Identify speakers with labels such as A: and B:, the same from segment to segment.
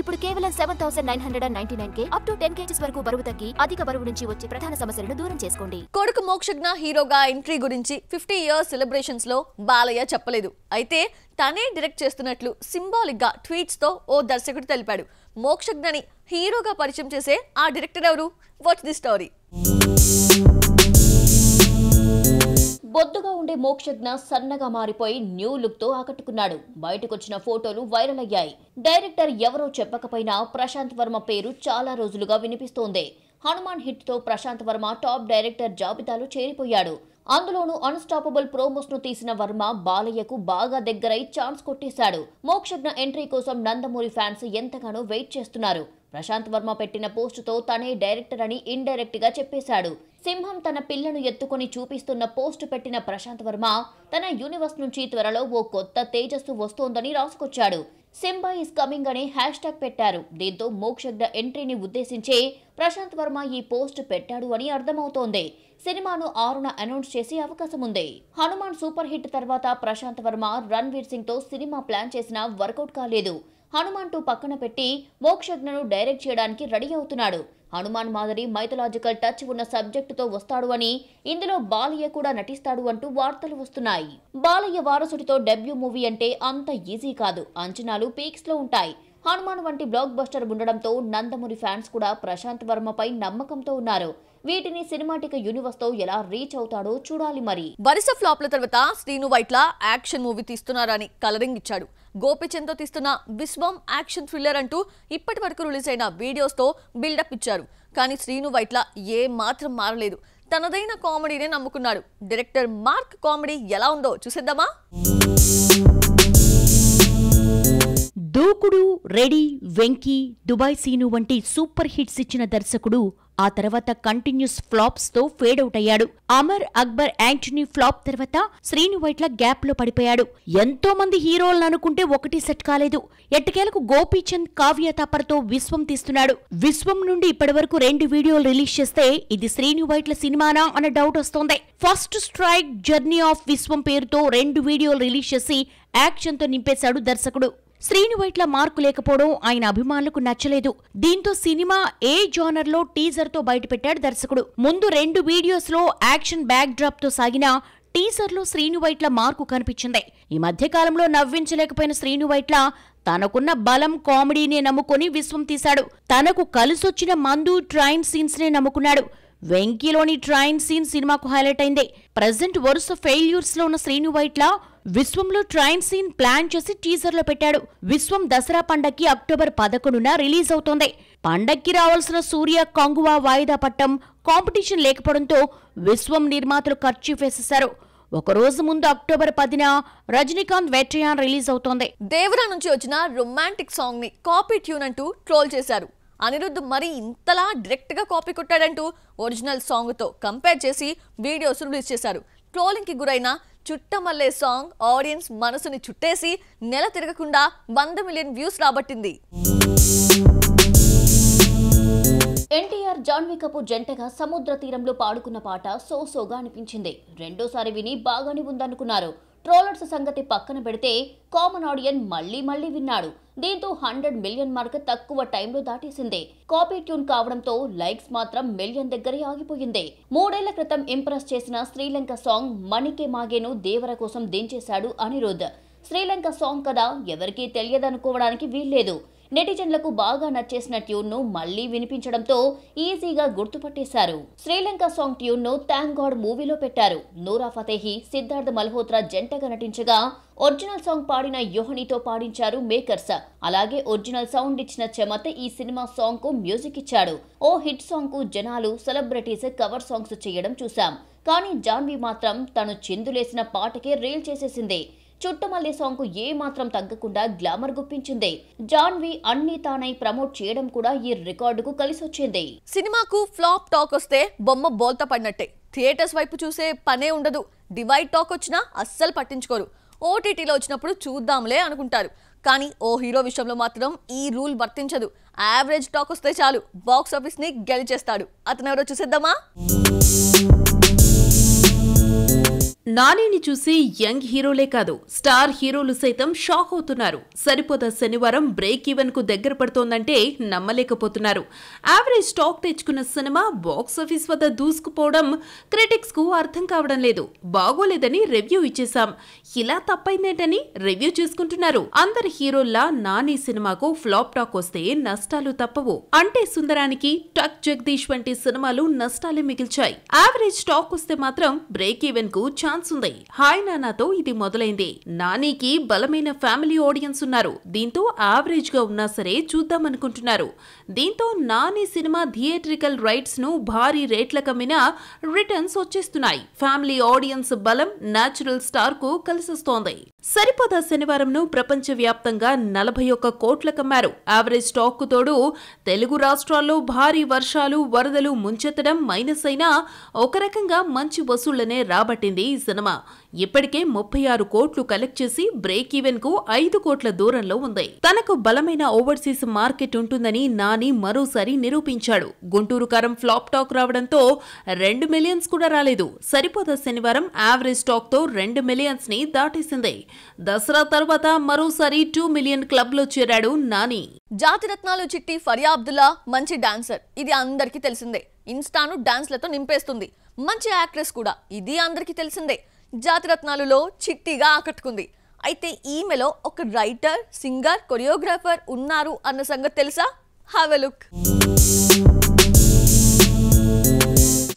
A: ఇప్పుడు కేవలం 7999K up to 10 kgs వరకు బరువు తగ్గి అధిక బరువు నుంచి వచ్చే ప్రధాన సమస్యలను దూరం చేసుకోండి.
B: కొడుకు మోక్షజ్ఞ హీరోగా ఎంట్రీ గురించి 50 ఇయర్స్ సెలబ్రేషన్స్ లో బాలయ్య చెప్పలేదు. అయితే తనే డైరెక్ట్ చేస్తున్నట్లు సింబాలిక్ గా ట్వీట్స్ తో ఓ దర్శకుడు తెలిపాడు. మోక్షజ్ఞని హీరోగా పరిచయం చేసే ఆ డైరెక్టర్ ఎవరు? Watch the story. బొద్దుగా ఉండే మోక్షజ్ఞ సన్నగా మారిపోయి న్యూ లుక్ తో ఆకట్టుకున్నాడు. బయటకొచ్చిన ఫోటోలు వైరల్ అయ్యాయి. డైరెక్టర్ ఎవరో చెప్పకపోయినా ప్రశాంత్ వర్మ పేరు చాలా రోజులుగా వినిపిస్తోంది. హనుమాన్ హిట్ తో ప్రశాంత్ వర్మ టాప్ డైరెక్టర్ జాబితాలో చేరిపోయాడు. అందులోనూ అన్స్టాపబుల్ ప్రోమోస్ ను తీసిన వర్మ బాలయ్యకు బాగా దగ్గరై ఛాన్స్ కొట్టేశాడు. మోక్షజ్ఞ ఎంట్రీ కోసం నందమూరి ఫ్యాన్స్ ఎంతగానో వెయిట్ చేస్తున్నారు. ప్రశాంత్ వర్మ పెట్టిన పోస్టుతో తనే డైరెక్టర్ అని ఇండైరెక్ట్ గా చెప్పేశాడు. సింహం తన పిల్లను ఎత్తుకొని చూపిస్తున్న పోస్ట్ పెట్టిన ప్రశాంత్ వర్మ తన యూనివర్స్ నుంచి త్వరలో ఓ కొత్త తేజస్సు వస్తోందని రాసుకొచ్చాడు. సింబా ఈస్ కమింగ్ అనే హ్యాష్ట్యాగ్ పెట్టారు. దీంతో మోక్షజ్ఞ ఎంట్రీని ఉద్దేశించి ప్రశాంత్ వర్మ ఈ పోస్ట్ పెట్టాడు అని అర్థమవుతోంది. సినిమాను 6న అనౌన్స్ చేసే అవకాశం ఉంది. హనుమాన్ సూపర్ హిట్ తర్వాత ప్రశాంత్ వర్మ రణ్వీర్ సింగ్ తో సినిమా ప్లాన్ చేసినా వర్కౌట్ కాలేదు. హనుమాన్ 2 పక్కన పెట్టి మోక్షజ్ఞను డైరెక్ట్ చేయడానికి రెడీ అవుతున్నాడు. హనుమాన్ మాదిరి మైథలాజికల్ టచ్ ఉన్న సబ్జెక్టుతో వస్తాడు అని, ఇందులో బాలయ్య కూడా నటిస్తాడు అంటూ వార్తలు వస్తున్నాయి. బాలయ్య వారసుడితో డెబ్యూ మూవీ అంటే అంత ఈజీ కాదు. అంచనాలు పీక్స్ లో ఉంటాయి. హనుమాన్ వంటి బ్లాక్ బస్టర్ ఉండడంతో నందమూరి ఫ్యాన్స్ కూడా ప్రశాంత్ వర్మపై నమ్మకంతో ఉన్నారు. వీటిని సినిమాటిక్ యూనివర్స్ తో ఎలా రీచ్ అవుతాడో చూడాలి. మరి వరుస ఫ్లాప్ల తర్వాత శ్రీను వైట్ల యాక్షన్ మూవీ తీస్తున్నారని కలరింగ్ ఇచ్చాడు. గోపిచంద్ తో తీస్తున్న విశ్వం యాక్షన్ థ్రిల్లర్ అంటూ ఇప్పటి వరకు రిలీజ్ అయిన వీడియోస్ తో బిల్డప్ ఇచ్చారు. కానీ శ్రీను వైట్ల ఏ మాత్రం మారలేదు. తనదైన కామెడీనే నమ్ముకున్నాడు. డైరెక్టర్ మార్క్ కామెడీ ఎలా ఉందో చూసేద్దామా?
C: దూకుడు, రెడీ, వెంకీ, దుబాయ్ సీను వంటి సూపర్ హిట్స్ ఇచ్చిన దర్శకుడు ఆ తర్వాత కంటిన్యూస్ ఫ్లాప్స్ తో ఫేడ్ అవుట్ అయ్యాడు. అమర్, అక్బర్, యాంటనీ ఫ్లాప్ తర్వాత శ్రీను వైట్ల గ్యాప్ లో పడిపోయాడు. ఎంతో మంది హీరోలను అనుకుంటే ఒకటి సెట్ కాలేదు. ఎట్టకేలకు గోపీచంద్, కావ్య తాపర్తో విశ్వం తీస్తున్నాడు. విశ్వం నుండి ఇప్పటి వరకు 2 వీడియోలు రిలీజ్ చేస్తే ఇది శ్రీను వైట్ల సినిమానా అన్న డౌట్ వస్తోంది. ఫస్ట్ స్ట్రైక్ జర్నీ ఆఫ్ విశ్వం పేరుతో 2 వీడియోలు రిలీజ్ చేసి యాక్షన్ తో నింపేశాడు దర్శకుడు. శ్రీను వైట్ల మార్కు లేకపోవడం ఆయన అభిమానులకు నచ్చలేదు. దీంతో సినిమా ఏ జోనర్ లో టీజర్ తో బయటపెట్టాడు దర్శకుడు. ముందు 2 వీడియోస్ లో యాక్షన్ బ్యాక్ డ్రాప్ తో సాగిన టీజర్ లో శ్రీను వైట్ల మార్కు కనిపించింది. ఈ మధ్య కాలంలో నవ్వించలేకపోయిన శ్రీను వైట్ల తనకున్న బలం కామెడీనే నమ్ముకొని విశ్వం తీశాడు. తనకు కలిసొచ్చిన మందు, ట్రైన్ సీన్స్ నే నమ్ముకున్నాడు. వెంకీలోని ట్రైన్ సీన్ సినిమాకు హైలైట్ అయింది. ప్రెజెంట్ వరుస ఫెయిల్యూర్స్ లో ఉన్న శ్రీను వైట్ల విశ్వంలో ట్రైన్ సీన్ ప్లాన్ చేసి టీజర్ లో పెట్టాడు. విశ్వం దసరా పండక్కి అక్టోబర్ 11న రిలీజ్ అవుతోంది. పండక్కి రావాల్సిన సూర్య, కంగువా వాయిదా పట్టం, కాంపిటీషన్ లేకపోవడంతో విశ్వం నిర్మాతలు ఖర్చు వేసేశారు. ఒకరోజు ముందు అక్టోబర్ 10న రజనీకాంత్ వేటయాన్ రిలీజ్ అవుతోంది.
B: దేవరా నుంచి వచ్చిన రొమాంటిక్ సాంగ్ ని కాపీ ట్యూన్ అంటూ ట్రోల్ చేశారు. అనిరుద్ధ్ మరి ఇంతలా డైరెక్ట్ గా కాపీ కొట్టాడంటూ ఒరిజినల్ సాంగ్ తో కంపేర్ చేసి వీడియోస్ రిలీజ్ చేశారు. ట్రోలింగ్ కి గురైన చుట్టమల్లే సాంగ్ ఆడియన్స్ మనసుని చుట్టేసి నెల తిరగకుండా 100 మిలియన్ వ్యూస్ రాబట్టింది. ఎన్టీఆర్, జాన్వీ కపూర్ జంటగా సముద్ర తీరంలో పాడుకున్న పాట సోగా అనిపించింది. రెండోసారి విని బాగానే ఉందనుకున్నారు. ట్రోలర్స్ సంగతి పక్కన పెడితే కామన్ ఆడియన్ మళ్లీ విన్నాడు. దీంతో 100 మిలియన్ మార్క్ తక్కువ టైంలో దాటేసింది. కాపీ ట్యూన్ కావడంతో లైక్స్ మాత్రం మిలియన్ దగ్గరే ఆగిపోయింది. 3 ఏళ్ల క్రితం ఇంప్రెస్ చేసిన శ్రీలంక సాంగ్ మణికే మాగేను దేవర కోసం దించేశాడు అనిరుద్ధ్. శ్రీలంక సాంగ్ కదా ఎవరికీ తెలియదనుకోవడానికి వీల్లేదు. నెటిజన్లకు బాగా నచ్చేసిన ట్యూన్ ను మళ్లీ వినిపించడంతో ఈజీగా గుర్తుపట్టేశారు. శ్రీలంక సాంగ్ ట్యూన్ ను థ్యాంక్ గాడ్ మూవీలో పెట్టారు. నూరా ఫతేహి, సిద్ధార్థ్ మల్హోత్రా జంటగా నటించగా ఒరిజినల్ సాంగ్ పాడిన యోహనితో పాడించారు మేకర్స్. అలాగే ఒరిజినల్ సౌండ్ ఇచ్చిన చమత్ ఈ సినిమా సాంగ్ కు మ్యూజిక్ ఇచ్చాడు. ఓ హిట్ సాంగ్ కు జనాలు, సెలబ్రిటీస్ కవర్ సాంగ్స్ చేయడం చూసాం. కానీ జాన్వీ మాత్రం తను చిందులేసిన పాటకే రీల్ చేసేసింది. చుట్టమల్లే సాంగ్ కు ఏ మాత్రం తగ్గకుండా గ్లామర్ గుప్పించింది. జాన్వీ అన్ని తానై ప్రమోట్ చేయడం కూడా ఈ రికార్డుకు కలిసొచ్చింది. సినిమాకు ఫ్లాప్ టాక్ వస్తే బొమ్మ బోల్తా పడినట్టే. థియేటర్స్ వైపు చూసే పనే ఉండదు. డివైడ్ టాక్ వచ్చినా అస్సలు పట్టించుకోరు. ఓటీటీలో వచ్చినప్పుడు చూద్దాంలే అనుకుంటారు. కానీ ఓ హీరో విషయంలో మాత్రం ఈ రూల్ వర్తించదు. యావరేజ్ టాక్ వస్తే చాలు బాక్స్ ఆఫీస్ ని గెలిచేస్తాడు. అతను ఎవరో చూసేద్దామా?
D: నానిని చూసి యంగ్ హీరోలే కాదు స్టార్ హీరోలు సైతం షాక్ అవుతున్నారు. సరిపోదా శనివారం బ్రేక్ ఈవెన్ కు దగ్గర పడుతోందంటే నమ్మలేకపోతున్నారు. యావరేజ్ టాక్ తెచ్చుకున్న సినిమా బాక్సాఫీస్ వద్ద దూసుకుపోవడం క్రిటిక్స్ కు అర్థం కావడం లేదు. బాగోలేదని రివ్యూ ఇచ్చేశాం, ఇలా తప్పైందేంటని రివ్యూ చేసుకుంటున్నారు. అందరి హీరోల్లా నాని సినిమాకు ఫ్లాప్ టాక్ వస్తే నష్టాలు తప్పవు. అంటే సుందరానికి, టక్ జగదీష్ వంటి సినిమాలు నష్టాలే మిగిల్చాయి. యావరేజ్ టాక్ వస్తే మాత్రం బ్రేక్ ఈవెన్ కు ఛాన్స్ ఉంది. హాయ్ నానాతో ఇది మొదలైంది. నానికి బలమైన ఫ్యామిలీ ఆడియన్స్ ఉన్నారు. దీంతో యావరేజ్ గా ఉన్నా సరే చూద్దామనుకుంటున్నారు. దీంతో నాని సినిమా థియేట్రికల్ రైట్స్ ను భారీ రేట్లకు అమ్మినా రిటర్న్స్ వచ్చేస్తున్నాయి. ఫ్యామిలీ ఆడియన్స్ బలం నేచురల్ స్టార్ కు కలిసొస్తోంది. సరిపోదా శనివారంను ప్రపంచ వ్యాప్తంగా 41 కోట్లకమ్మారు. యావరేజ్ టాక్ కు తోడు తెలుగు రాష్ట్రాల్లో భారీ వర్షాలు, వరదలు ముంచెత్తడం మైనస్ అయినా ఒక రకంగా మంచి వసూళ్లనే రాబట్టింది ఈ సినిమా. ఇప్పటికే 36 కోట్లు కలెక్ట్ చేసి బ్రేక్ ఈవెన్ కు 5 కోట్ల దూరంలో ఉంది. తనకు బలమైన ఓవర్సీస్ మార్కెట్ ఉంటుందని నాని మరోసారి నిరూపించాడు. గుంటూరు కారం ఫ్లాప్ టాక్ రావడంతో 2 మిలియన్స్ కూడా రాలేదు. సరిపోదా శనివారం యావరేజ్ టాక్ తో 2 మిలియన్స్ ని దాటేసింది. దసరా తర్వాత మరోసారి 2 మిలియన్ క్లబ్ లో చేరాడు నాని.
E: జాతిరత్నాలు చిట్టి ఫరియా అబ్దుల్లా మంచి డాన్సర్, ఇది అందరికీ తెలిసిందే. ఇన్స్టాను డాన్స్లతో నింపేస్తుంది. మంచి యాక్ట్రెస్ కూడా, ఇది అందరికీ తెలిసిందే. జాతిరత్నాలులో చిట్టిగా ఆకట్టుకుంది. అయితే ఈమెలో ఒక రైటర్, సింగర్, కొరియోగ్రాఫర్ ఉన్నారు అన్న సంగతి తెలుసా? Have a look.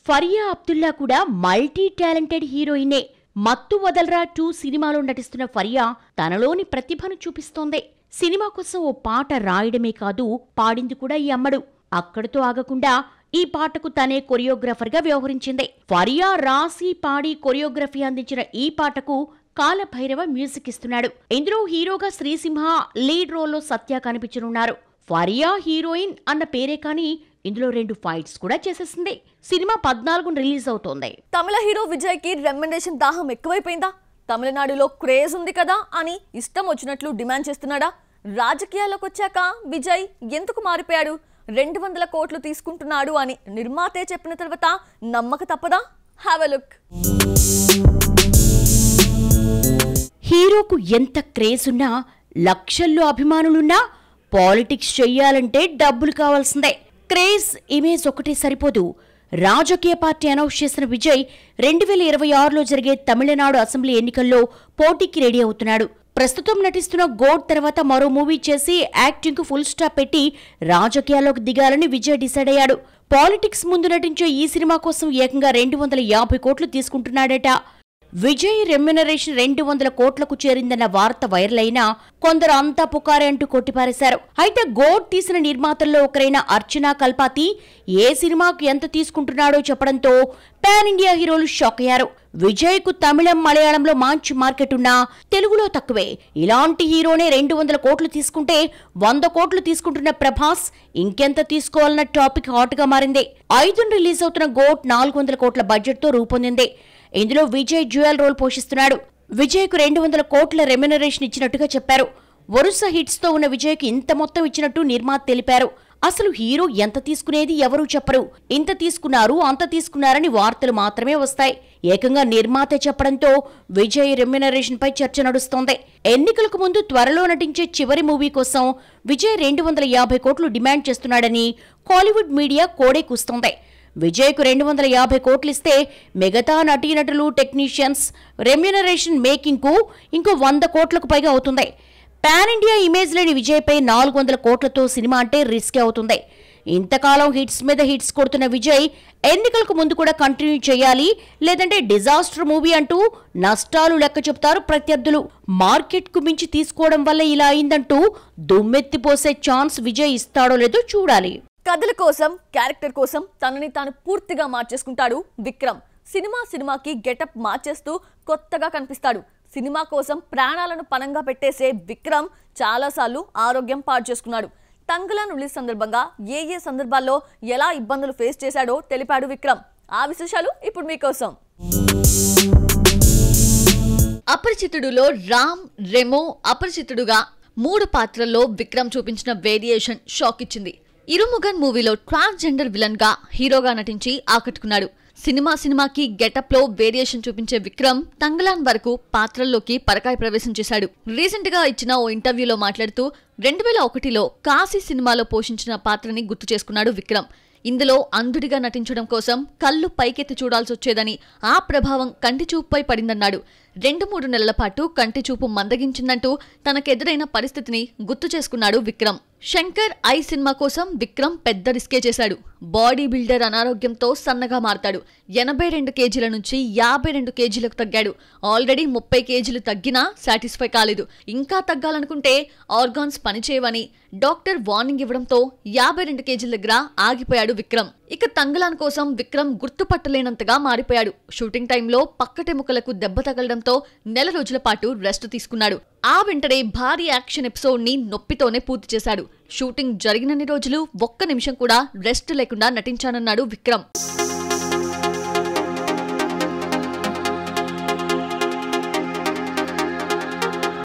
C: Faria Abdullah కూడా మల్టీ టాలెంటెడ్ హీరోయినే. మత్తు వదలరా 2 సినిమాలో నటిస్తున్న ఫరియా తనలోని ప్రతిభను చూపిస్తోంది. సినిమా కోసం ఓ పాట రాయడమే కాదు, పాడింది కూడా ఈ అమ్మడు. అక్కడితో ఆగకుండా ఈ పాటకు తనే కొరియోగ్రాఫర్ గా వ్యవహరించింది. ఫరియా రాసి పాడి కొరియోగ్రఫీ అందించిన ఈ పాటకు కాలభైరవ మ్యూజిక్ ఇస్తున్నాడు. ఇందులో హీరోగా శ్రీసింహ, లీడ్ రోల్లో సత్య కనిపించనున్నారు. ఫరియా హీరోయిన్ అన్న పేరే కానీ ఇందులో 2 ఫైట్స్ కూడా చేసేసింది. సినిమా 14న రిలీజ్ అవుతోంది.
E: తమిళ హీరో విజయ్ కి రెమ్యునరేషన్ దాహం ఎక్కువైపోయిందా? తమిళనాడులో క్రేజ్ ఉంది కదా అని ఇష్టం వచ్చినట్లు డిమాండ్ చేస్తున్నాడా? రాజకీయాల్లోకి వచ్చాక విజయ్ ఎందుకు మారిపోయాడు? 200 కోట్లు తీసుకుంటున్నాడు అని నిర్మాతే చెప్పిన తర్వాత నమ్మక తప్పదా? Have a look.
C: హీరోకు ఎంత క్రేజ్ ఉన్నా, లక్షల్లో అభిమానులున్నా పాలిటిక్స్ చెయ్యాలంటే డబ్బులు కావాల్సిందే. క్రేజ్, ఇమేజ్ ఒకటే సరిపోదు. రాజకీయ పార్టీ అనౌన్స్ చేసిన విజయ్ 2026లో జరిగే తమిళనాడు అసెంబ్లీ ఎన్నికల్లో పోటీకి రెడీ అవుతున్నాడు. ప్రస్తుతం నటిస్తున్న గోడ్ తర్వాత మరో మూవీ చేసి యాక్టింగ్ కు ఫుల్ స్టాప్ పెట్టి రాజకీయాల్లోకి దిగాలని విజయ్ డిసైడ్ అయ్యాడు. పాలిటిక్స్ ముందు నటించే ఈ సినిమా కోసం ఏకంగా 250 కోట్లు తీసుకుంటున్నాడట. విజయ్ రెమ్యునరేషన్ 200 కోట్లకు చేరిందన్న వార్త వైరల్ అయినా కొందరు అంతా పుకారే అంటూ కొట్టిపారేశారు. అయితే గోడ్ తీసిన నిర్మాతల్లో ఒకరైన అర్చనా కల్పాతి ఏ సినిమాకు ఎంత తీసుకుంటున్నాడో చెప్పడంతో పాన్ ఇండియా హీరోలు షాక్ అయ్యారు. విజయ్ కు తమిళం, మలయాళంలో మంచి మార్కెట్ ఉన్నా తెలుగులో తక్కువే. ఇలాంటి హీరోనే 200 కోట్లు తీసుకుంటే 100 కోట్లు తీసుకుంటున్న ప్రభాస్ ఇంకెంత తీసుకోవాలన్న టాపిక్ హాట్ గా మారింది. 5న రిలీజ్ అవుతున్న గోడ్ 400 కోట్ల బడ్జెట్ తో రూపొందింది. ఇందులో విజయ్ డ్యూయల్ రోల్ పోషిస్తున్నాడు. విజయ్ కు 200 కోట్ల రెమ్యునరేషన్ ఇచ్చినట్టుగా చెప్పారు. వరుస హిట్స్ తో ఉన్న విజయ్ కి ఇంత మొత్తం ఇచ్చినట్టు నిర్మాత తెలిపారు. అసలు హీరో ఎంత తీసుకునేది ఎవరూ చెప్పరు. ఇంత తీసుకున్నారు, అంత తీసుకున్నారని వార్తలు మాత్రమే వస్తాయి. ఏకంగా నిర్మాత చెప్పడంతో విజయ్ రెమ్యునరేషన్ పై చర్చ నడుస్తోంది. ఎన్నికలకు ముందు త్వరలో నటించే చివరి మూవీ కోసం విజయ్ 250 కోట్లు డిమాండ్ చేస్తున్నాడని కాలీవుడ్ మీడియా కోడే కూస్తోంది. విజయ్ కు 250 కోట్లు ఇస్తే మిగతా నటీనటులు, టెక్నీషియన్స్ రెమ్యునరేషన్ మేకింగ్ కు ఇంకో 100 కోట్లకు పైగా అవుతుంది. పాన్ ఇండియా ఇమేజ్ లేని విజయ్ పై 400 కోట్లతో సినిమా అంటే రిస్క్ అవుతుంది. ఇంతకాలం హిట్స్ మీద హిట్స్ కొడుతున్న విజయ్ ఎన్నికలకు ముందు కూడా కంటిన్యూ చేయాలి, లేదంటే డిజాస్టర్ మూవీ అంటూ నష్టాలు లెక్క చెప్తారు ప్రత్యర్థులు. మార్కెట్ కు మించి తీసుకోవడం వల్ల ఇలా అయిందంటూ దుమ్మెత్తిపోసే ఛాన్స్ విజయ్ ఇస్తాడో లేదో చూడాలి.
E: కథల కోసం, క్యారెక్టర్ కోసం తనని తాను పూర్తిగా మార్చేసుకుంటాడు విక్రమ్. సినిమాకి గెటప్ మార్చేస్తూ కొత్తగా కనిపిస్తాడు. సినిమా కోసం ప్రాణాలను పణంగా పెట్టేసే విక్రమ్ చాలాసార్లు ఆరోగ్యం పాడు చేసుకున్నాడు. తంగలాన్ రిలీజ్ సందర్భంగా ఏ సందర్భాల్లో ఎలా ఇబ్బందులు ఫేస్ చేశాడో తెలిపాడు విక్రమ్. ఆ విశేషాలు ఇప్పుడు మీకోసం. అపరిచితుడులో రామ్, రెమో, అపరిచితుడుగా 3 పాత్రల్లో విక్రమ్ చూపించిన వేరియేషన్ షాక్ ఇచ్చింది. ఇరుముగన్ మూవీలో ట్రాన్స్జెండర్ విలన్ గా హీరోగా నటించి ఆకట్టుకున్నాడు. సినిమాకి గెటప్ లో వేరియేషన్ చూపించే విక్రమ్ తంగలాన్ వరకు పాత్రల్లోకి పరకాయ ప్రవేశం చేశాడు. రీసెంట్ గా ఇచ్చిన ఓ ఇంటర్వ్యూలో మాట్లాడుతూ 2001లో కాశీ సినిమాలో పోషించిన పాత్రని గుర్తు చేసుకున్నాడు విక్రమ్. ఇందులో అంధుడిగా నటించడం కోసం కళ్ళు పైకెత్తి చూడాల్సి వచ్చేదని, ఆ ప్రభావం కంటి చూపుపై పడిందన్నాడు. 2-3 నెలల పాటు కంటి చూపు మందగించిందంటూ తనకెదురైన పరిస్థితిని గుర్తు చేసుకున్నాడు విక్రమ్. శంకర్ ఐ సినిమా కోసం విక్రమ్ పెద్ద రిస్కే చేశాడు. బాడీ బిల్డర్ అనారోగ్యంతో సన్నగా మారతాడు. 82 కేజీల నుంచి 52 కేజీలకు తగ్గాడు. ఆల్రెడీ 30 కేజీలు తగ్గినా సాటిస్ఫై కాలేదు. ఇంకా తగ్గాలనుకుంటే ఆర్గాన్స్ పనిచేయవని డాక్టర్ వార్నింగ్ ఇవ్వడంతో 52 కేజీల దగ్గర ఆగిపోయాడు విక్రమ్. ఇక తంగలాన్ కోసం విక్రమ్ గుర్తుపట్టలేనంతగా మారిపోయాడు. షూటింగ్ టైంలో పక్కటెముకలకు దెబ్బ తగలడంతో నెల రోజుల పాటు రెస్ట్ తీసుకున్నాడు. ఆ వెంటనే భారీ యాక్షన్ ఎపిసోడ్ ని నొప్పితోనే పూర్తి చేశాడు. షూటింగ్ జరిగినన్ని రోజులు ఒక్క నిమిషం కూడా రెస్ట్ లేకుండా నటించానన్నాడు విక్రమ్.